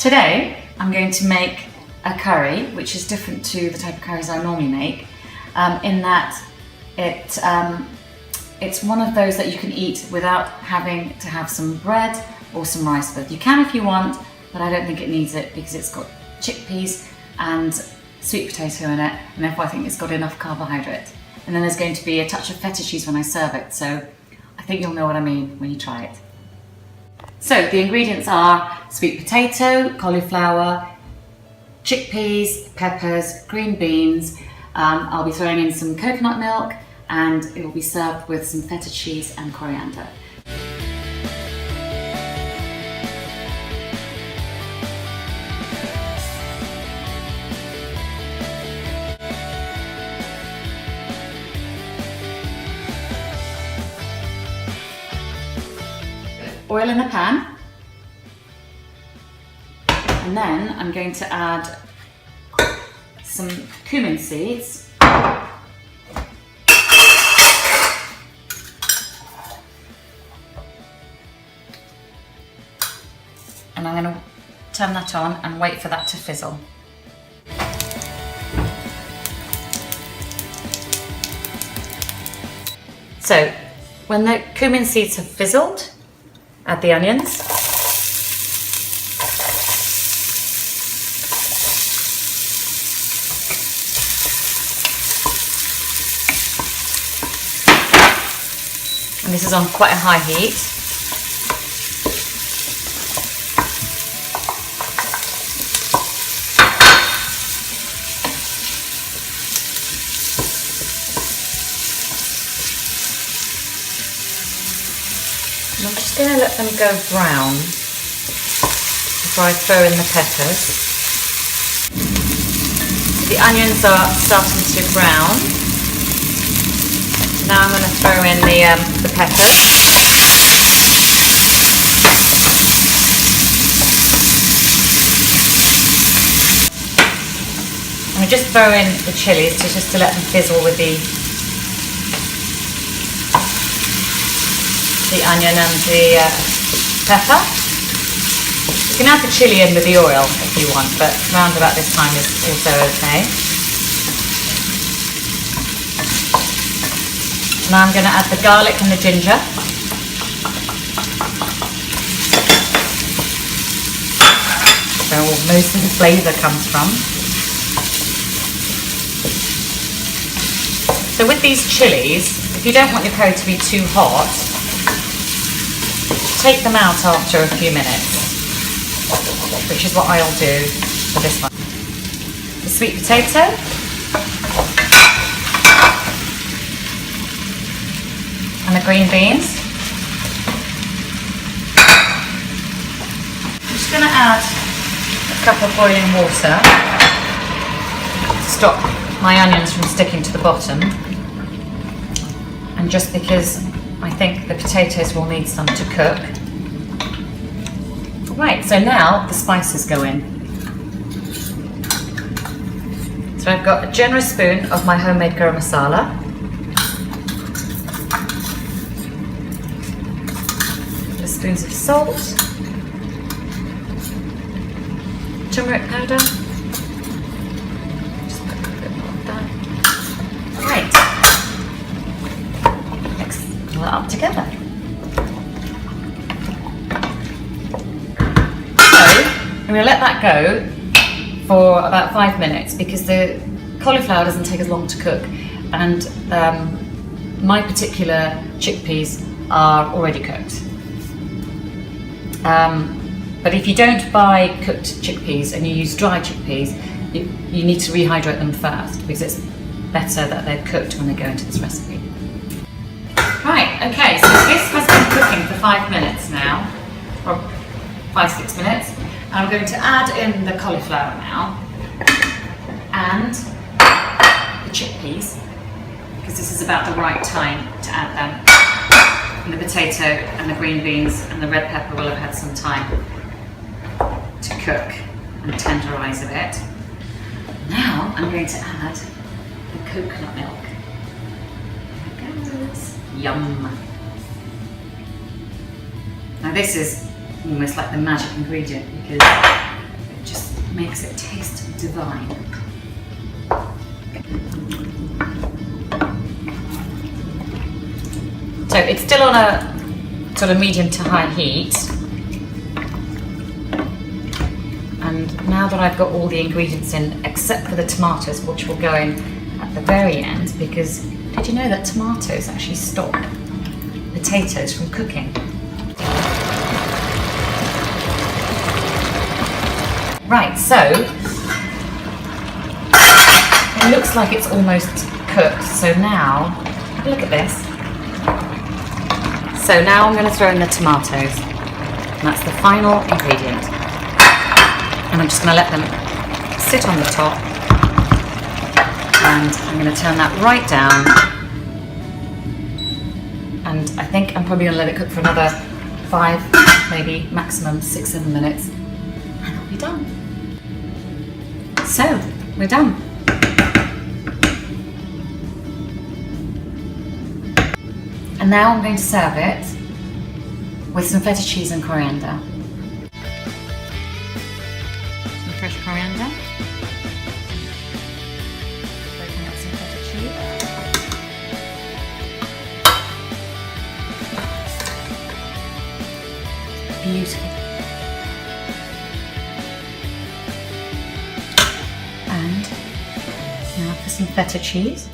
Today I'm going to make a curry which is different to the type of curries I normally make, in that it's one of those that you can eat without having to have some bread or some rice with. You can if you want, but I don't think it needs it because it's got chickpeas and sweet potato in it, and therefore I think it's got enough carbohydrate. And then there's going to be a touch of feta cheese when I serve it, so I think you'll know what I mean when you try it. So the ingredients are sweet potato, cauliflower, chickpeas, peppers, green beans. I'll be throwing in some coconut milk, and it will be served with some feta cheese and coriander. Oil in the pan, and then I'm going to add some cumin seeds, and I'm going to turn that on and wait for that to fizzle. So when the cumin seeds have fizzled, add the onions. And this is on quite a high heat. I'm just going to let them go brown before I throw in the peppers. The onions are starting to brown. Now I'm going to throw in the peppers. I'm going to just throw in the chilies just to let them fizzle with the onion and the pepper. You can add the chilli in with the oil if you want, but round about this time is also okay. Now I'm going to add the garlic and the ginger. So most of the flavour comes from. So with these chilies, if you don't want your curry to be too hot, take them out after a few minutes, which is what I'll do for this one. The sweet potato, and the green beans. I'm just going to add a cup of boiling water to stop my onions from sticking to the bottom, and just because I think the potatoes will need some to cook. Right, so now the spices go in. So I've got a generous spoon of my homemade garam masala. A spoons of salt, turmeric powder. Just put a little bit more of that. Right. Mix all that up together. I'm going to let that go for about 5 minutes because the cauliflower doesn't take as long to cook, and my particular chickpeas are already cooked. But if you don't buy cooked chickpeas and you use dry chickpeas, you need to rehydrate them first because it's better that they're cooked when they go into this recipe. Right, okay, so this has been cooking for 5 minutes now, or 5-6 minutes. I'm going to add in the cauliflower now, and the chickpeas, because this is about the right time to add them. And the potato and the green beans and the red pepper will have had some time to cook and tenderise a bit. Now I'm going to add the coconut milk. There it goes. Yum! Now this is almost like the magic ingredient because makes it taste divine. So it's still on a sort of medium to high heat. And now that I've got all the ingredients in, except for the tomatoes, which will go in at the very end, because did you know that tomatoes actually stop potatoes from cooking? Right, so it looks like it's almost cooked. So now, have a look at this. So now I'm going to throw in the tomatoes. And that's the final ingredient. And I'm just going to let them sit on the top. And I'm going to turn that right down. And I think I'm probably going to let it cook for another 5, maybe maximum 6-7 minutes. And I'll be done. So, we're done. And now I'm going to serve it with some feta cheese and coriander. Some fresh coriander. Breaking out some feta cheese. Beautiful. And now for some feta cheese.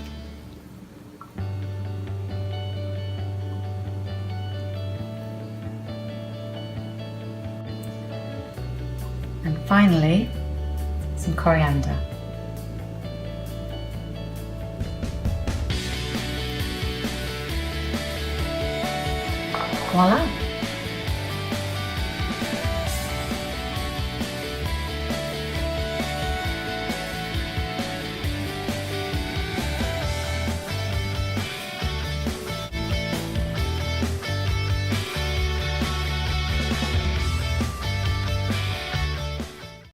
And finally, some coriander. Voila!